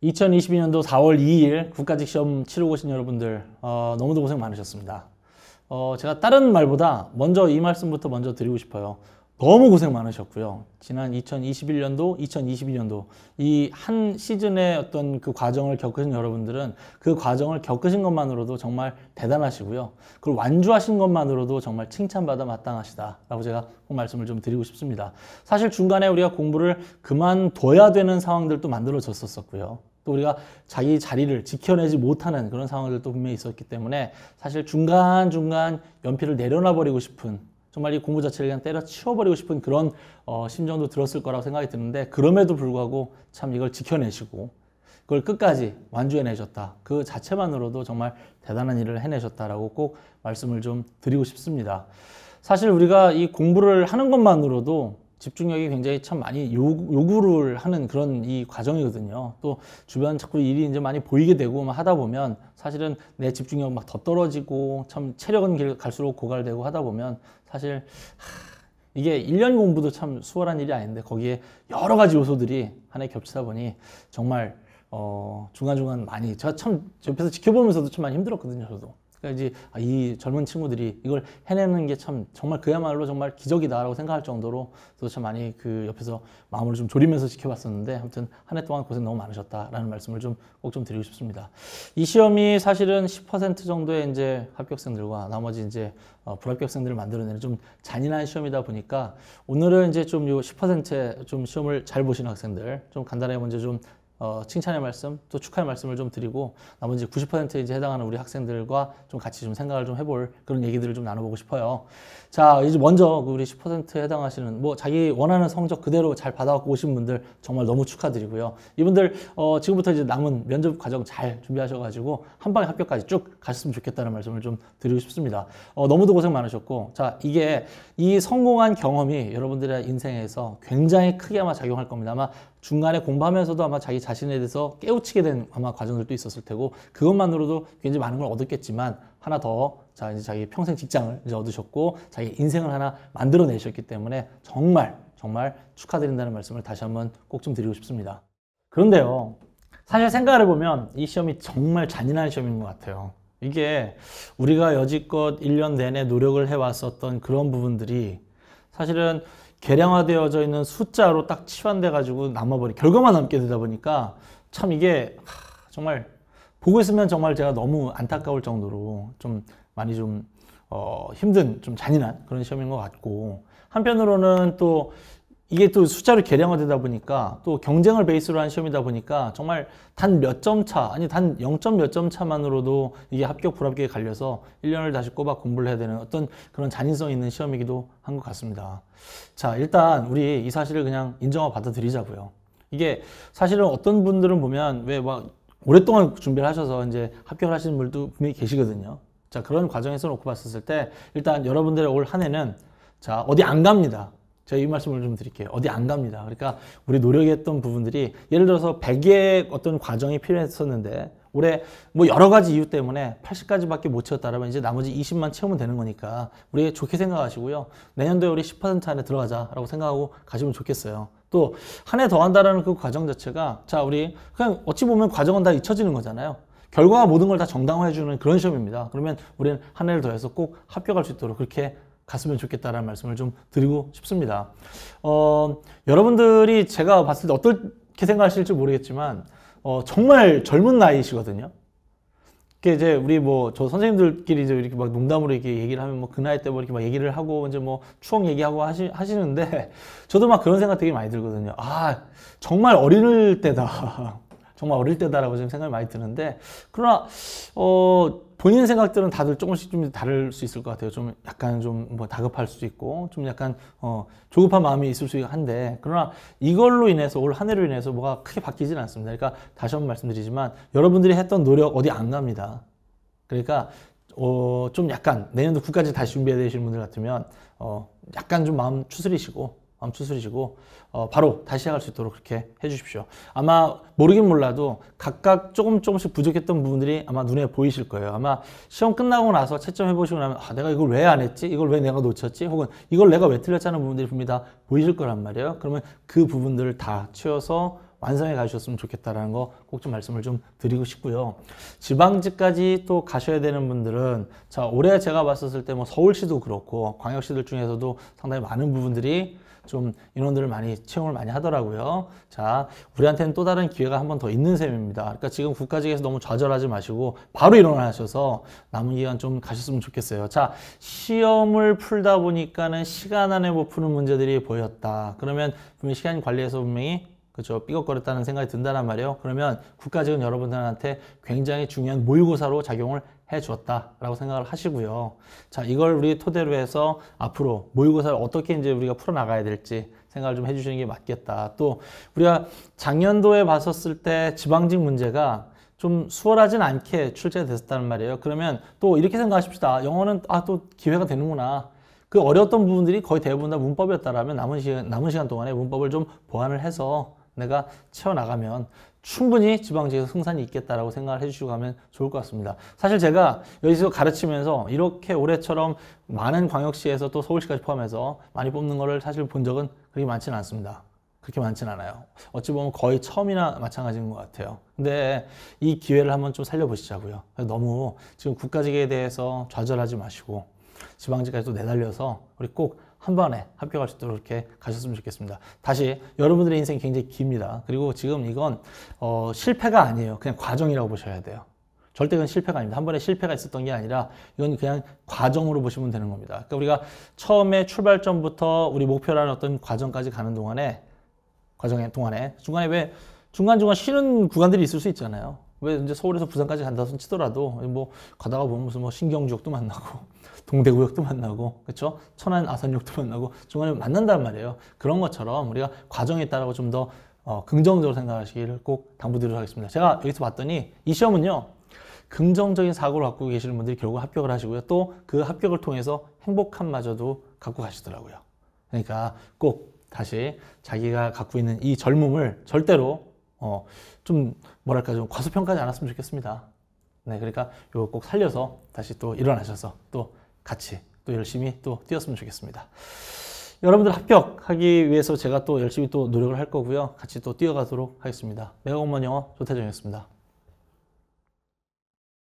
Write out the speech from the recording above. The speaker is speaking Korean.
2022년도 4월 2일 국가직 시험 치르고 오신 여러분들 너무도 고생 많으셨습니다. 제가 다른 말보다 먼저 이 말씀부터 먼저 드리고 싶어요. 너무 고생 많으셨고요. 지난 2021년도, 2022년도 이 한 시즌의 어떤 그 과정을 겪으신 여러분들은 그 과정을 겪으신 것만으로도 정말 대단하시고요. 그걸 완주하신 것만으로도 정말 칭찬받아 마땅하시다라고 제가 그 말씀을 좀 드리고 싶습니다. 사실 중간에 우리가 공부를 그만둬야 되는 상황들도 만들어졌었고요. 또 우리가 자기 자리를 지켜내지 못하는 그런 상황들도 분명히 있었기 때문에 사실 중간중간 연필을 내려놔 버리고 싶은, 정말 이 공부 자체를 그냥 때려치워버리고 싶은 그런 심정도 들었을 거라고 생각이 드는데, 그럼에도 불구하고 참 이걸 지켜내시고 그걸 끝까지 완주해내셨다. 그 자체만으로도 정말 대단한 일을 해내셨다라고 꼭 말씀을 좀 드리고 싶습니다. 사실 우리가 이 공부를 하는 것만으로도 집중력이 굉장히 참 많이 요구를 하는 그런 이 과정이거든요. 또 주변 자꾸 일이 이제 많이 보이게 되고 막 하다 보면 사실은 내 집중력 막 더 떨어지고 참 체력은 갈수록 고갈되고 하다 보면 사실 이게 1년 공부도 참 수월한 일이 아닌데 거기에 여러 가지 요소들이 하나에 겹치다 보니 정말 중간중간 많이 제가 참 옆에서 지켜보면서도 참 많이 힘들었거든요. 저도. 그러니까 이제 이 젊은 친구들이 이걸 해내는 게 참 정말 그야말로 정말 기적이다라고 생각할 정도로 저도 참 많이 그 옆에서 마음을 좀 졸이면서 지켜봤었는데, 아무튼 한 해 동안 고생 너무 많으셨다라는 말씀을 좀 꼭 좀 드리고 싶습니다. 이 시험이 사실은 10% 정도의 이제 합격생들과 나머지 이제 불합격생들을 만들어내는 좀 잔인한 시험이다 보니까 오늘은 이제 좀 요 10%의 좀 시험을 잘 보신 학생들 좀 간단하게 먼저 좀 칭찬의 말씀, 또 축하의 말씀을 좀 드리고 나머지 90%에 이제 해당하는 우리 학생들과 좀 같이 좀 생각을 좀 해볼 그런 얘기들을 좀 나눠보고 싶어요. 자, 이제 먼저 우리 10%에 해당하시는 뭐 자기 원하는 성적 그대로 잘 받아갖고 오신 분들 정말 너무 축하드리고요. 이분들 지금부터 이제 남은 면접 과정 잘 준비하셔가지고 한 방에 합격까지 쭉 가셨으면 좋겠다는 말씀을 좀 드리고 싶습니다. 너무도 고생 많으셨고, 자, 이게 이 성공한 경험이 여러분들의 인생에서 굉장히 크게 아마 작용할 겁니다. 아마 중간에 공부하면서도 아마 자기 자신에 대해서 깨우치게 된 아마 과정들도 있었을 테고, 그것만으로도 굉장히 많은 걸 얻었겠지만 하나 더, 자, 이제 자기 평생 직장을 이제 얻으셨고 자기 인생을 하나 만들어내셨기 때문에 정말 축하드린다는 말씀을 다시 한번 꼭 좀 드리고 싶습니다. 그런데요, 사실 생각을 해보면 이 시험이 정말 잔인한 시험인 것 같아요. 이게 우리가 여지껏 1년 내내 노력을 해왔었던 그런 부분들이 사실은 계량화되어져 있는 숫자로 딱 치환돼 가지고 남아버린 결과만 남게 되다 보니까 참 이게 정말 보고 있으면 정말 제가 너무 안타까울 정도로 좀 많이 좀 힘든, 좀 잔인한 그런 시험인 것 같고, 한편으로는 또 이게 또 숫자로 계량화되다 보니까 또 경쟁을 베이스로 한 시험이다 보니까 정말 단 몇 점 차, 아니 단 0점 몇 점 차만으로도 이게 합격 불합격에 갈려서 1년을 다시 꼬박 공부를 해야 되는 어떤 그런 잔인성 있는 시험이기도 한 것 같습니다. 자, 일단 우리 이 사실을 그냥 인정하고 받아들이자고요. 이게 사실은 어떤 분들은 보면 왜 막 오랫동안 준비를 하셔서 이제 합격을 하시는 분들도 분명히 계시거든요. 자, 그런 과정에서 놓고 봤었을 때 일단 여러분들의 올 한 해는 자, 어디 안 갑니다. 제가 이 말씀을 좀 드릴게요. 어디 안 갑니다. 그러니까 우리 노력했던 부분들이 예를 들어서 100의 어떤 과정이 필요했었는데 올해 뭐 여러 가지 이유 때문에 80까지밖에 못 채웠다라면 이제 나머지 20만 채우면 되는 거니까 우리 좋게 생각하시고요. 내년도에 우리 10% 안에 들어가자라고 생각하고 가시면 좋겠어요. 또 한 해 더 한다라는 그 과정 자체가 자, 우리 그냥 어찌 보면 과정은 다 잊혀지는 거잖아요. 결과가 모든 걸 다 정당화해주는 그런 시험입니다. 그러면 우리는 한 해를 더해서 꼭 합격할 수 있도록 그렇게 갔으면 좋겠다라는 말씀을 좀 드리고 싶습니다. 여러분들이 제가 봤을 때 어떻게 생각하실지 모르겠지만 정말 젊은 나이시거든요. 이게 이제 우리 뭐 저 선생님들끼리 이제 이렇게 막 농담으로 이렇게 얘기를 하면 뭐 그 나이 때 뭐 이렇게 막 얘기를 하고 이제 뭐 추억 얘기하고 하시는데 저도 막 그런 생각 되게 많이 들거든요. 아, 정말 어릴 때다. 정말 어릴 때다라고 지금 생각이 많이 드는데, 그러나 본인 생각들은 다들 조금씩 좀 다를 수 있을 것 같아요. 좀 약간 좀 뭐 다급할 수도 있고 좀 약간 조급한 마음이 있을 수 있는데, 그러나 이걸로 인해서 올 한 해로 인해서 뭐가 크게 바뀌지는 않습니다. 그러니까 다시 한번 말씀드리지만 여러분들이 했던 노력 어디 안 갑니다. 그러니까 좀 약간 내년도 9까지 다시 준비해야 되시는 분들 같으면 약간 좀 마음 추스리시고 바로 다시 시작할 수 있도록 그렇게 해주십시오. 아마 모르긴 몰라도 각각 조금씩 부족했던 부분들이 아마 눈에 보이실 거예요. 아마 시험 끝나고 나서 채점해 보시고 나면 내가 이걸 왜 안 했지? 이걸 왜 내가 놓쳤지? 혹은 이걸 내가 왜 틀렸지? 하는 부분들이 분명히 다 보이실 거란 말이에요. 그러면 그 부분들을 다 채워서 완성해 가셨으면 좋겠다라는 거 꼭 좀 말씀을 좀 드리고 싶고요. 지방직까지 또 가셔야 되는 분들은 자, 올해 제가 봤었을 때 뭐 서울시도 그렇고 광역시들 중에서도 상당히 많은 부분들이 좀 인원들을 많이 채용을 많이 하더라고요. 자, 우리한테는 또 다른 기회가 한 번 더 있는 셈입니다. 그러니까 지금 국가직에서 너무 좌절하지 마시고 바로 일어나셔서 남은 기간 좀 가셨으면 좋겠어요. 자, 시험을 풀다 보니까는 시간 안에 못 푸는 문제들이 보였다. 그러면 분명히 시간 관리에서 분명히 그렇죠. 삐걱거렸다는 생각이 든다란 말이에요. 그러면 국가직은 여러분들한테 굉장히 중요한 모의고사로 작용을 해 주었다라고 생각을 하시고요. 자, 이걸 우리 토대로 해서 앞으로 모의고사를 어떻게 이제 우리가 풀어나가야 될지 생각을 좀 해주시는 게 맞겠다. 또 우리가 작년도에 봤었을 때 지방직 문제가 좀 수월하진 않게 출제됐었다는 말이에요. 그러면 또 이렇게 생각하십시다. 영어는 또 기회가 되는구나. 그 어려웠던 부분들이 거의 대부분 다 문법이었다라면 남은 시간 동안에 문법을 좀 보완을 해서 내가 채워나가면 충분히 지방직에서 승산이 있겠다라고 생각을 해주시고 가면 좋을 것 같습니다. 사실 제가 여기서 가르치면서 이렇게 올해처럼 많은 광역시에서 또 서울시까지 포함해서 많이 뽑는 거를 사실 본 적은 그렇게 많지는 않습니다. 그렇게 많지는 않아요. 어찌 보면 거의 처음이나 마찬가지인 것 같아요. 근데 이 기회를 한번 좀 살려보시자고요. 너무 지금 국가직에 대해서 좌절하지 마시고 지방직까지 또 내달려서 우리 꼭 한 번에 합격할 수 있도록 이렇게 가셨으면 좋겠습니다. 다시 여러분들의 인생이 굉장히 깁니다. 그리고 지금 이건 실패가 아니에요. 그냥 과정이라고 보셔야 돼요. 절대 그건 실패가 아닙니다. 한 번에 실패가 있었던 게 아니라 이건 그냥 과정으로 보시면 되는 겁니다. 그러니까 우리가 처음에 출발점부터 우리 목표라는 어떤 과정까지 가는 동안에 중간에 왜 중간중간 쉬는 구간들이 있을 수 있잖아요. 왜 이제 서울에서 부산까지 간다 손 치더라도 뭐 가다가 보면 무슨 뭐 신경주역도 만나고 동대구역도 만나고 그렇죠? 천안 아산역도 만나고 중간에 만난단 말이에요. 그런 것처럼 우리가 과정에 따라서 좀 더 긍정적으로 생각하시기를 꼭 당부드리도록 하겠습니다. 제가 여기서 봤더니 이 시험은요. 긍정적인 사고를 갖고 계시는 분들이 결국 합격을 하시고요. 또 그 합격을 통해서 행복함마저도 갖고 가시더라고요. 그러니까 꼭 다시 자기가 갖고 있는 이 젊음을 절대로 좀 뭐랄까 좀 과소평가하지 않았으면 좋겠습니다. 네, 그러니까 이거 꼭 살려서 다시 또 일어나셔서 또 같이 또 열심히 또 뛰었으면 좋겠습니다. 여러분들 합격하기 위해서 제가 또 열심히 또 노력을 할 거고요. 같이 또 뛰어가도록 하겠습니다. 메가공무원 영어 조태정이었습니다.